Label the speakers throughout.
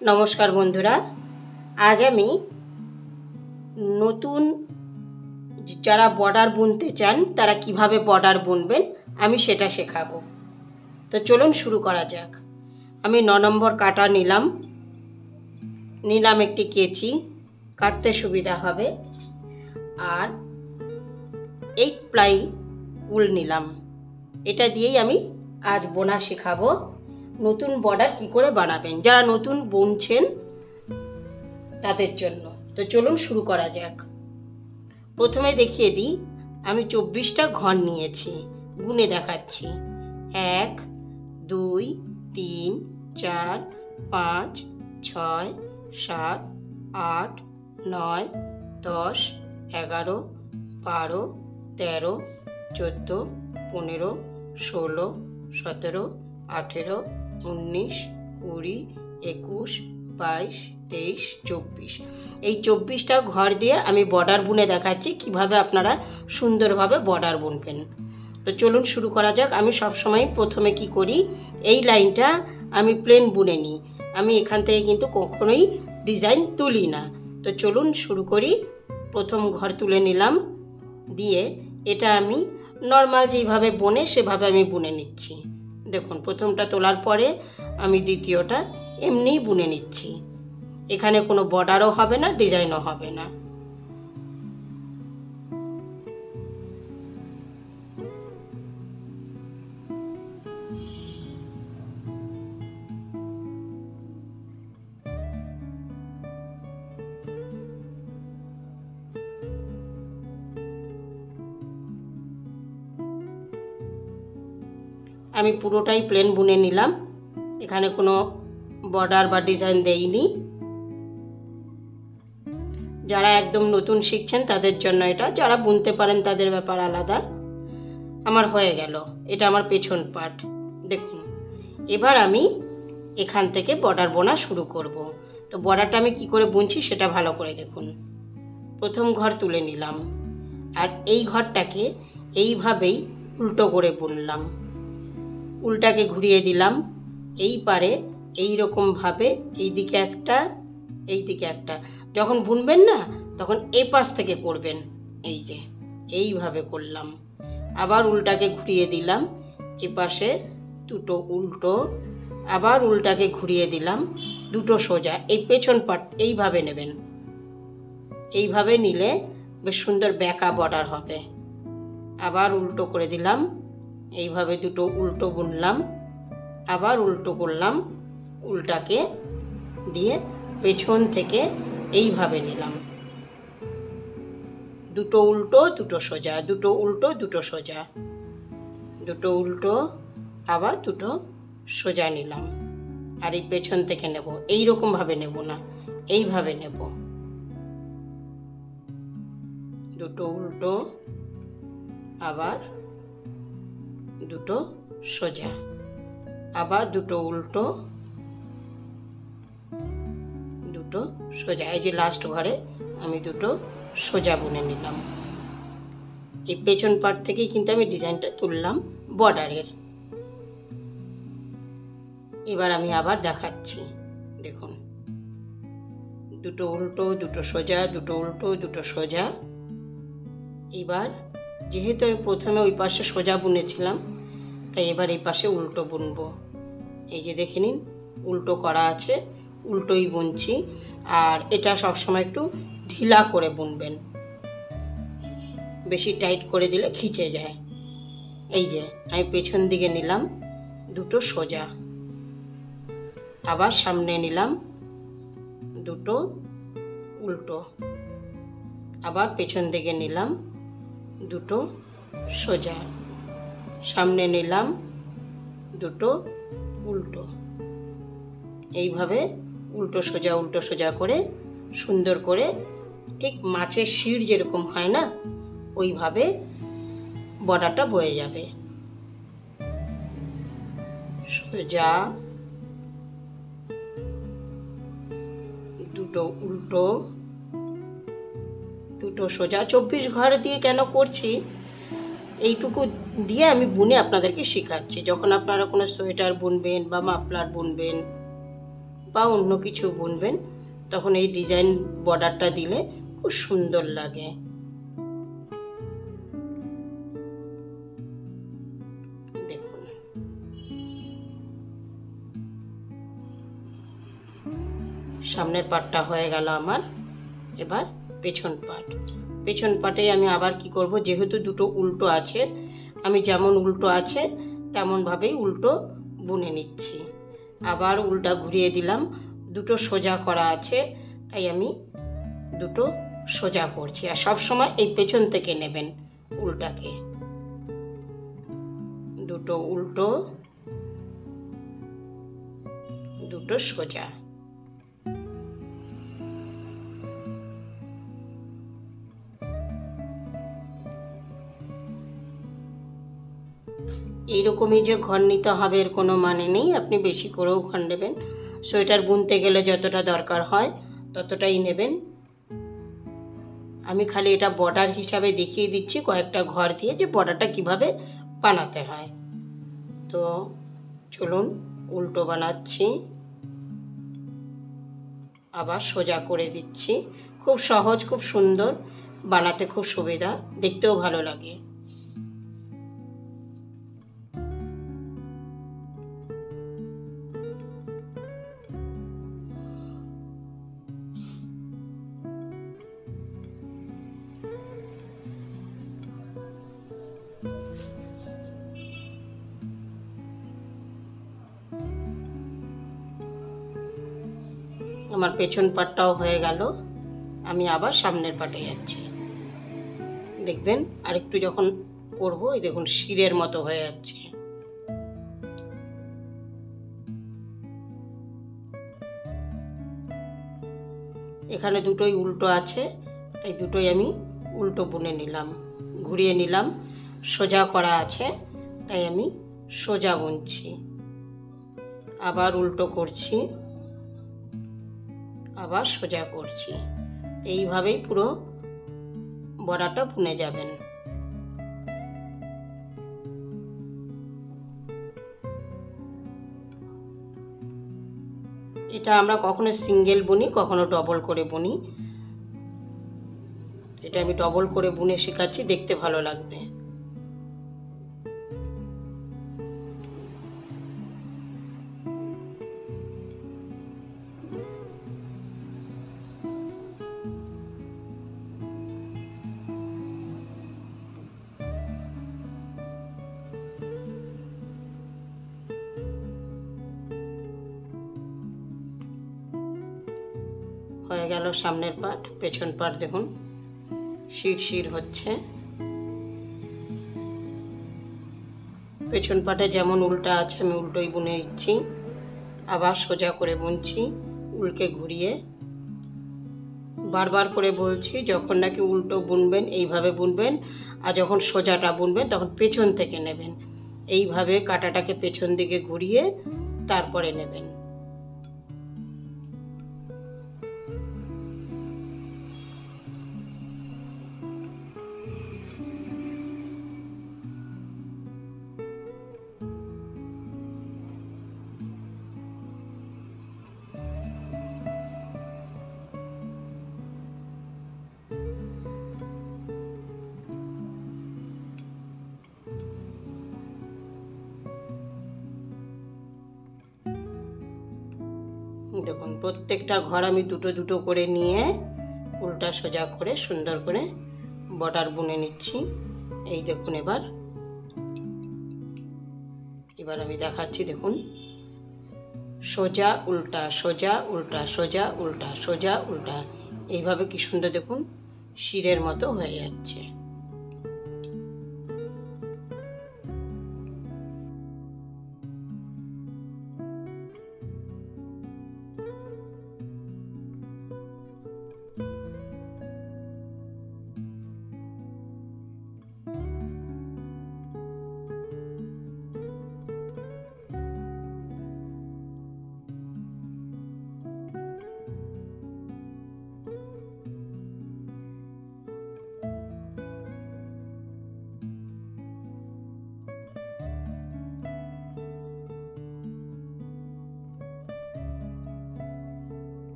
Speaker 1: নমস্কার বন্ধুরা, আজ আমি নতুন যারা বর্ডার বুনতে চান তারা কিভাবে বর্ডার বুনবেন আমি সেটা শেখাবো। তো চলুন শুরু করা যাক। আমি 9 নম্বর কাটা নিলাম একটি কেচি, কাটতে সুবিধা হবে। আর 8 প্লাই উল নিলাম। এটা দিয়েই আমি আজ বোনা শেখাবো। নতুন বর্ডার কি করে বানাবেন, যারা নতুন বুনছেন তাদের জন্য। তো চলুন শুরু করা যাক। প্রথমে দেখিয়ে দিই, আমি 24টা ঘর নিয়েছি, গুনে দেখাচ্ছি। 1 2 3 4 5 6 7 8 9 10 11 12 13 14 15 16 17 18 19 20 21 22 23 24। এই 24টা ঘর দিয়ে আমি বর্ডার বুনে দেখাচ্ছি কিভাবে আপনারা সুন্দরভাবে বর্ডার বুনবেন। তো চলুন শুরু করা যাক। আমি সবসময় প্রথমে কি করি, এই লাইনটা আমি প্লেন বুনে নিই। আমি এখান থেকে কিন্তু কখনোই ডিজাইন তুলি না। তো চলুন শুরু করি। প্রথম ঘর তুলে নিলাম, দিয়ে এটা আমি নর্মাল যেইভাবে বোনে সেভাবে আমি বুনে নিচ্ছি। দেখুন, প্রথমটা তোলার পরে আমি দ্বিতীয়টা এমনিই বুনে নিচ্ছি। এখানে কোনো বর্ডারও হবে না, ডিজাইনও হবে না। আমি পুরোটাই প্লেন বুনে নিলাম, এখানে কোনো বর্ডার বা ডিজাইন দেইনি। যারা একদম নতুন শিখছেন তাদের জন্য এটা, যারা বুনতে পারেন তাদের ব্যাপার আলাদা। আমার হয়ে গেল, এটা আমার পেছন পার্ট। দেখুন, এবার আমি এখান থেকে বর্ডার বোনা শুরু করব। তো বর্ডারটা আমি কি করে বুনছি সেটা ভালো করে দেখুন। প্রথম ঘর তুলে নিলাম, আর এই ঘরটাকে এইভাবেই উল্টো করে বুনলাম। উল্টাকে ঘুরিয়ে দিলাম, এই পারে এইরকমভাবে এইদিকে একটা, এইদিকে একটা। যখন বুনবেন না তখন এই পাশ থেকে করবেন, এই যে এইভাবে করলাম। আবার উল্টাকে ঘুরিয়ে দিলাম, এপাশে দুটো উল্টো, আবার উল্টাকে ঘুরিয়ে দিলাম, দুটো সোজা। এই পেছন পাট এইভাবে নেবেন, এইভাবে নিলে বেশ সুন্দর বেঁকা বর্ডার হবে। আবার উল্টো করে দিলাম, এইভাবে দুটো উল্টো বুনলাম, আবার উল্টো করলাম, উল্টাকে দিয়ে পেছন থেকে এইভাবে নিলাম, দুটো উল্টো দুটো সোজা, দুটো উল্টো দুটো সোজা, দুটো উল্টো আবার দুটো সোজা নিলাম। আর এই পেছন থেকে নেব, এইরকমভাবে নেব না, এইভাবে নেব। দুটো উল্টো আবার দুটো সোজা, আবার দুটো উল্টো দুটো সোজা। এই যে লাস্ট ঘরে আমি দুটো সোজা বুনে নিলাম। এই পেছন পার্ট থেকেই কিন্তু আমি ডিজাইনটা তুললাম বর্ডারের। এবার আমি আবার দেখাচ্ছি, দেখুন, দুটো উল্টো দুটো সোজা, দুটো উল্টো দুটো সোজা। এবার যেহেতু আমি প্রথমে ওই পাশে সোজা বুনেছিলাম, তাই এবার এই পাশে উল্টো বুনবো। এই যে দেখে নিন, উল্টো করা আছে, উল্টোই বুনছি। আর এটা সবসময় একটু ঢিলা করে বুনবেন, বেশি টাইট করে দিলে খিচে যায়। এই যে আমি পেছন দিকে নিলাম দুটো সোজা, আবার সামনে নিলাম দুটো উল্টো, আবার পেছন দিকে নিলাম দুটো সোজা, সামনে নিলাম দুটো উল্টো। এইভাবে উল্টো সোজা করে সুন্দর করে, ঠিক মাছের শির যেরকম হয় না, ওইভাবে বর্ডারটা বয়ে যাবে। সোজা, দুটো উল্টো দুটো সোজা। 24 ঘর দিয়ে কেন করছি, এইটুকু দিয়ে আমি বুনে আপনাদেরকে শেখাচ্ছি। যখন আপনারা কোনো সোয়েটার বুনবেন বা মাফলার বুনবেন বা অন্য কিছু বুনবেন, তখন এই ডিজাইন বর্ডারটা দিলে খুব সুন্দর লাগে। দেখুন সামনের পাটটা হয়ে গেল আমার। এবার পেছন পাটে আমি আবার কি করব, যেহেতু দুটো উল্টো আছে, আমি যেমন উল্টো আছে তেমনভাবেই উল্টো বুনে নিচ্ছি। আবার উল্টা ঘুরিয়ে দিলাম, দুটো সোজা করা আছে তাই আমি দুটো সোজা করছি। আর সব সময় এই পেছন থেকে নেবেন উল্টাকে। দুটো উল্টো, দুটো সোজা। এইরকমই যে ঘর নিতে হবে এর কোনো মানে নেই, আপনি বেশি করেও ঘর নেবেন। সোয়েটার বুনতে গেলে যতটা দরকার হয় ততটাই নেবেন। আমি খালি এটা বর্ডার হিসাবে দেখিয়ে দিচ্ছি কয়েকটা ঘর দিয়ে যে বর্ডারটা কিভাবে বানাতে হয়। তো চলুন উল্টো বানাচ্ছি, আবার সোজা করে দিচ্ছি। খুব সহজ, খুব সুন্দর, বানাতে খুব সুবিধা, দেখতেও ভালো লাগে। আমার পেছন পাটটাও হয়ে গেল, আমি আবার সামনের পাটে যাচ্ছি। দেখবেন আরেকটু যখন করব, এই দেখুন শিরের মতো হয়ে যাচ্ছে। এখানে দুটোই উল্টো আছে তাই দুটোই আমি উল্টো বুনে নিলাম, ঘুরিয়ে নিলাম। সোজা করা আছে তাই আমি সোজা বুনছি, আবার উল্টো করছি, আবার সোজা করছি। এইভাবেই পুরো বড়াটা বুনে যাবেন। এটা আমরা কখনো সিঙ্গেল বুনি, কখনো ডবল করে বুনি। এটা আমি ডবল করে বুনে শেখাচ্ছি, দেখতে ভালো লাগবে। হয়ে গেল সামনের পাট। পেছন পাট দেখুন শির হচ্ছে। পেছন পাটে যেমন উল্টা আছে আমি উল্টোই বুনে দিচ্ছি, আবার সোজা করে বুনছি উল্টে ঘুরিয়ে। বারবার করে বলছি, যখন নাকি উল্টো বুনবেন এইভাবে বুনবেন, আর যখন সোজাটা বুনবেন তখন পেছন থেকে নেবেন। এইভাবে কাঁটাটাকে পেছন দিকে ঘুরিয়ে তারপরে নেবেন। দেখুন প্রত্যেকটা ঘর আমি দুটো দুটো করে নিয়ে উল্টা সোজা করে সুন্দর করে বর্ডার বুনে নিচ্ছি। এই দেখুন এবার আমি দেখাচ্ছি। দেখুন সোজা উল্টা, সোজা উল্টা, সোজা উল্টা, সোজা উল্টা, এইভাবে কি সুন্দর দেখুন শিরের মতো হয়ে যাচ্ছে।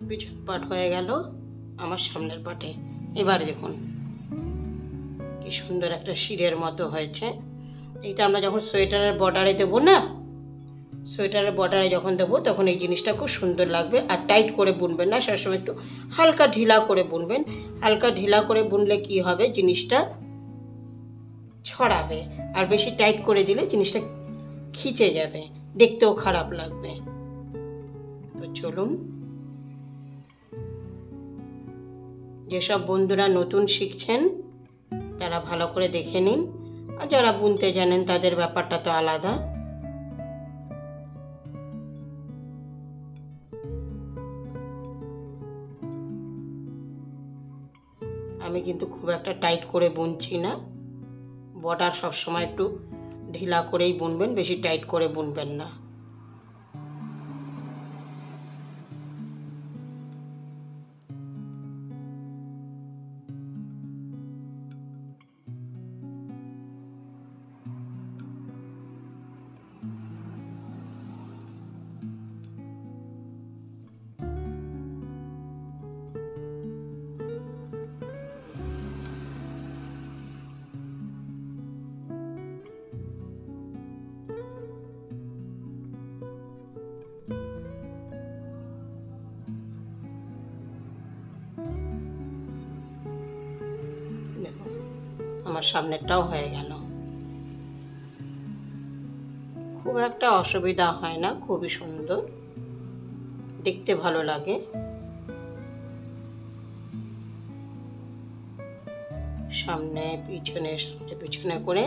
Speaker 1: পিছন পাট হয়ে গেল আমার সামনের পাটে। এবার দেখুন কি সুন্দর একটা শিরের মতো হয়েছে। এইটা আমরা যখন সোয়েটারের বর্ডারে দেবো না, সোয়েটারের বর্ডারে যখন দেবো তখন এই জিনিসটা খুব সুন্দর লাগবে। আর টাইট করে বুনবেন না, সবসময় একটু হালকা ঢিলা করে বুনবেন। হালকা ঢিলা করে বুনলে কি হবে, জিনিসটা ছড়াবে। আর বেশি টাইট করে দিলে জিনিসটা খিচে যাবে, দেখতেও খারাপ লাগবে। তো চলুন, যেসব বন্ধুরা নতুন শিখছেন তারা ভালো করে দেখে নিন, আর যারা বুনতে জানেন তাদের ব্যাপারটা তো আলাদা। আমি কিন্তু খুব একটা টাইট করে বুনছি না। বর্ডার সবসময় একটু ঢিলা করেই বুনবেন, বেশি টাইট করে বুনবেন না। দেখুন আমার সামনেরটাও হয়ে গেল। খুব একটা অসুবিধা হয় না, খুবই সুন্দর দেখতে, ভালো লাগে। সামনে পিছনে করে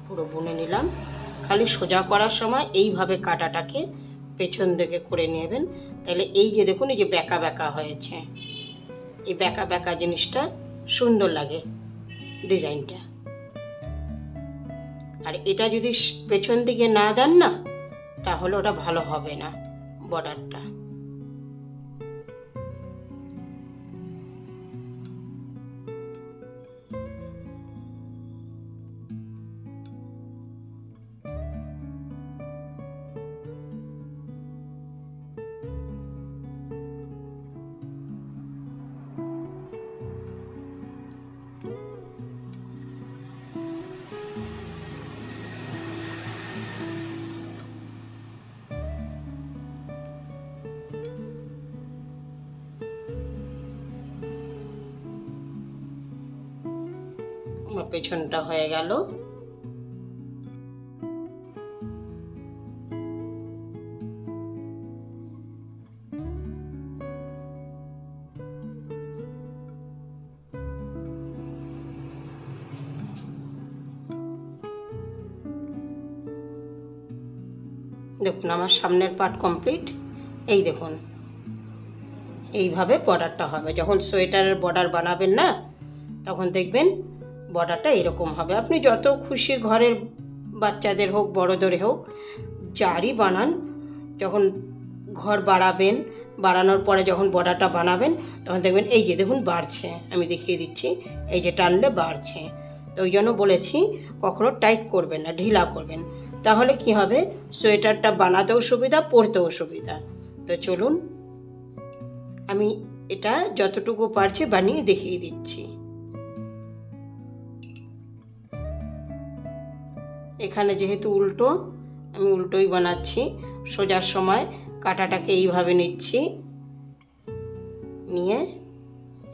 Speaker 1: পুরো বুনে নিলাম। খালি সোজা করার সময় এইভাবে কাটাটাকে পেছন দিকে করে নেবেন, তাহলে এই যে দেখুন এই যে বেঁকা বেঁকা হয়েছে, এই বেঁকা বেঁকা জিনিসটা সুন্দর লাগে ডিজাইনটা। আর এটা যদি পেছন দিকে না দেন না, তাহলে ওটা ভালো হবে না বর্ডারটা। আমার পেছনটা হয়ে গেল। দেখুন আমার সামনের পার্ট কমপ্লিট। এই দেখুন এইভাবে বর্ডারটা হবে। যখন সোয়েটারের বর্ডার বানাবেন না, তখন দেখবেন বর্ডারটা এরকম হবে। আপনি যত খুশি ঘরের বাচ্চাদের হোক বড়দের হোক যারই বানান, যখন ঘর বাড়াবেন, বাড়ানোর পরে যখন বর্ডারটা বানাবেন তখন দেখবেন এই যে দেখুন বাড়ছে। আমি দেখিয়ে দিচ্ছি, এই যে টানলে বাড়ছে। তো ওই জন্য বলেছি কখনো টাইট করবেন না, ঢিলা করবেন। তাহলে কি হবে, সোয়েটারটা বানাতেও সুবিধা, পরতেও সুবিধা। তো চলুন আমি এটা যতটুকু পারছি বানিয়ে দেখিয়ে দিচ্ছি। এখানে যেহেতু উল্টো, আমি উল্টোই বানাচ্ছি। সোজার সময় কাটাটাকে এইভাবে নিচ্ছি, নিয়ে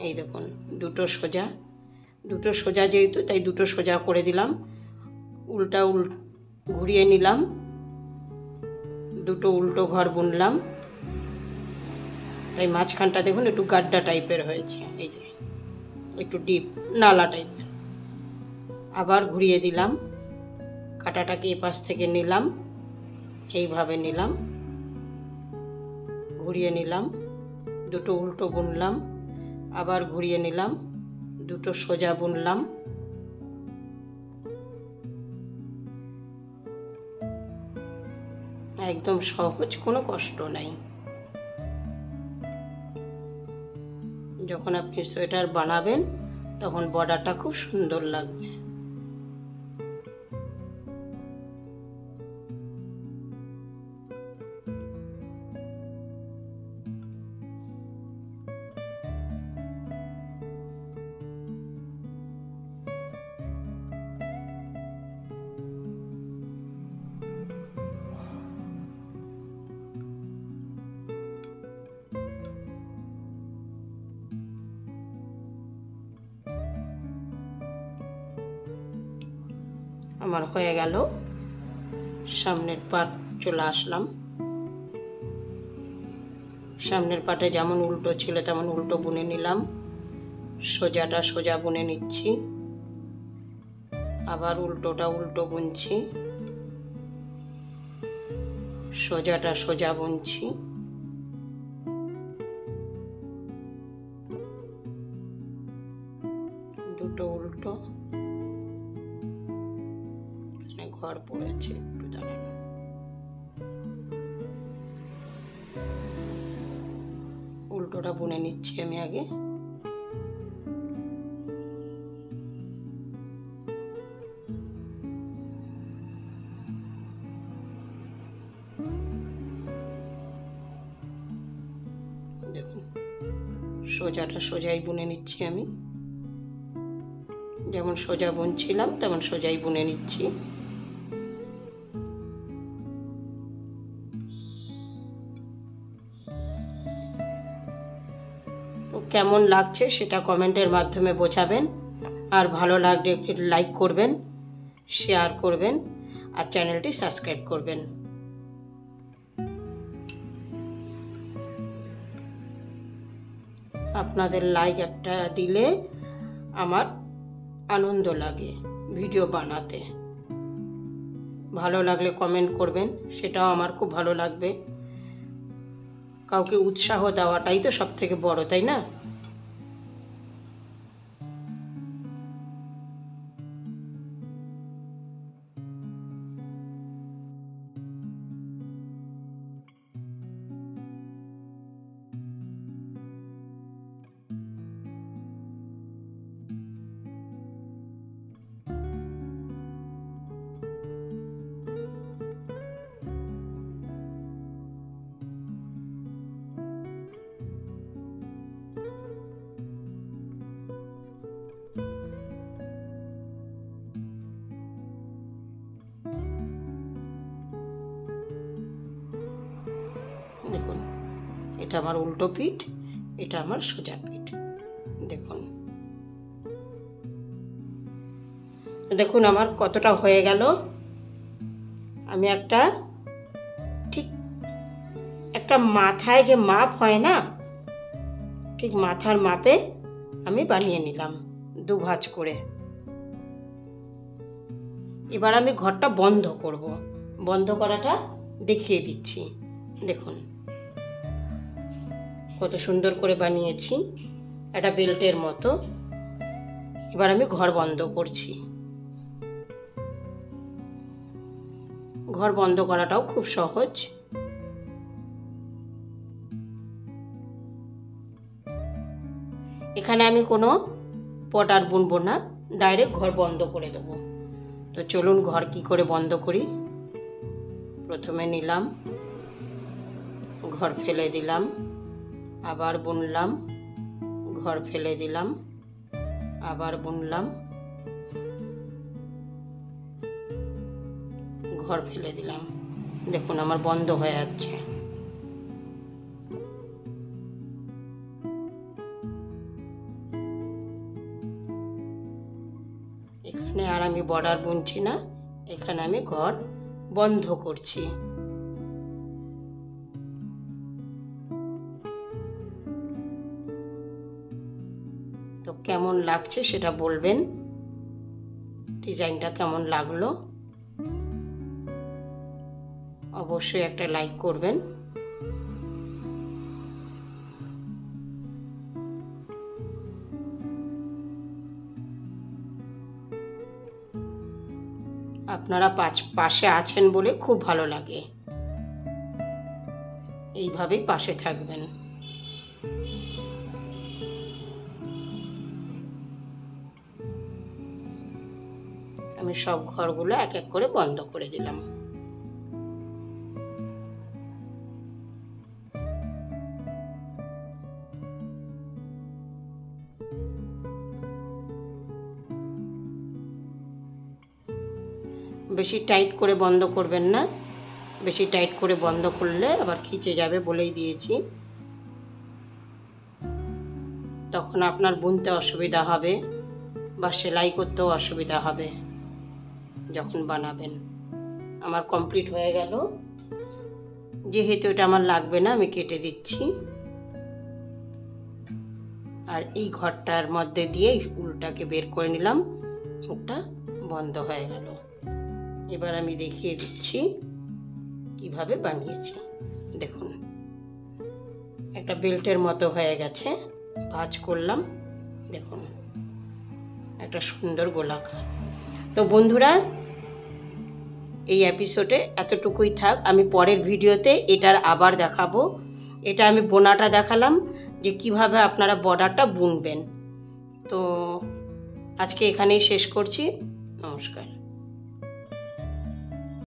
Speaker 1: এই দেখুন দুটো সোজা যেহেতু তাই দুটো সোজা করে দিলাম। উল্টা ঘুরিয়ে নিলাম, দুটো উল্টো ঘর বুনলাম। তাই মাঝখানটা দেখুন একটু গাড্ডা টাইপের হয়েছে, এই যে একটু ডিপ নালা টাইপের। আবার ঘুরিয়ে দিলাম, কাটাটাকে এপাশ থেকে নিলাম, এইভাবে নিলাম, ঘুরিয়ে নিলাম, দুটো উল্টো বুনলাম, আবার ঘুরিয়ে নিলাম, দুটো সোজা বুনলাম। একদম সহজ, কোনো কষ্ট নাই। যখন আপনি সোয়েটার বানাবেন তখন বর্ডারটা খুব সুন্দর লাগবে। আমার হয়ে গেল। সামনের পাট চলে আসলাম। সামনের পাটে যেমন উল্টো ছিল তেমন উল্টো বুনে নিলাম। সোজাটা সোজা বুনে নিচ্ছি, আবার উল্টোটা উল্টো বুনছি, সোজাটা সোজা বুনছি, দুটো উল্টো। এখানে ঘর পড়েছে, একটু দাঁড়ান। উল্টোটা বুনে নিচ্ছি আমি আগে। দেখুন, সোজাটা সোজাই বুনে নিচ্ছি আমি, যেমন সোজা বুনছিলাম তেমন সোজাই বুনে নিচ্ছি। কেমন লাগছে সেটা কমেন্টের মাধ্যমে বোঝাবেন, আর ভালো লাগলে একটু লাইক করবেন, শেয়ার করবেন, আর চ্যানেলটি সাবস্ক্রাইব করবেন। আপনাদের লাইক একটা দিলে আমার আনন্দ লাগে ভিডিও বানাতে। ভালো লাগলে কমেন্ট করবেন, সেটাও আমার খুব ভালো লাগবে। কাউকে উৎসাহ দেওয়াটাই তো সব থেকে বড়, তাই না? দেখুন, এটা আমার উল্টো পিঠ, এটা আমার সোজা পিঠ। দেখুন দেখুন আমার কতটা হয়ে গেল। আমি ঠিক একটা মাথায় যে মাপ হয় না, ঠিক মাথার মাপে আমি বানিয়ে নিলাম দু ভাঁজ করে। এবার আমি ঘরটা বন্ধ করব। বন্ধ করাটা দেখিয়ে দিচ্ছি। দেখুন কত সুন্দর করে বানিয়েছি, একটা বেল্টের মতো। এবার আমি ঘর বন্ধ করছি। ঘর বন্ধ করাটাও খুব সহজ। এখানে আমি কোনো পটার বুনবো না, ডাইরেক্ট ঘর বন্ধ করে দেবো। তো চলুন ঘর কি করে বন্ধ করি। প্রথমে নিলাম, ঘর ফেলে দিলাম, আবার বুনলাম, ঘর ফেলে দিলাম, আবার বুনলাম, ঘর ফেলে দিলাম। দেখুন আমার বন্ধ হয়ে যাচ্ছে। এখানে আর আমি বর্ডার বুনছি না, এখানে আমি ঘর বন্ধ করছি। তো কেমন লাগছে সেটা বলবেন, ডিজাইনটা কেমন লাগলো। অবশ্যই একটা লাইক করবেন। আপনারা পাশে আছেন বলে খুব ভালো লাগে। এইভাবেই পাশে থাকবেন। আমি সব ঘরগুলো এক এক করে বন্ধ করে দিলাম। বেশি টাইট করে বন্ধ করবেন না, বেশি টাইট করে বন্ধ করলে আবার খিচে যাবে, বলেই দিয়েছি। তখন আপনার বুনতে অসুবিধা হবে বা সেলাই করতেও অসুবিধা হবে। যখন বানাবেন। আমার কমপ্লিট হয়ে গেল। যেহেতু এটা আমার লাগবে না, আমি কেটে দিচ্ছি। আর এই ঘরটার মধ্যে দিয়ে উলটাকে বের করে নিলাম, মুখটা বন্ধ হয়ে গেল। এবার আমি দেখিয়ে দিচ্ছি কিভাবে বানিয়েছি। দেখুন, একটা বেল্টের মতো হয়ে গেছে, ভাঁজ করলাম, দেখুন একটা সুন্দর গোলাকার। তো বন্ধুরা, এই এপিসোডে এতটুকুই থাক। আমি পরের ভিডিওতে এটার আবার দেখাবো। এটা আমি বোনাটা দেখালাম যে কিভাবে আপনারা বর্ডারটা বুনবেন। তো আজকে এখানেই শেষ করছি। নমস্কার।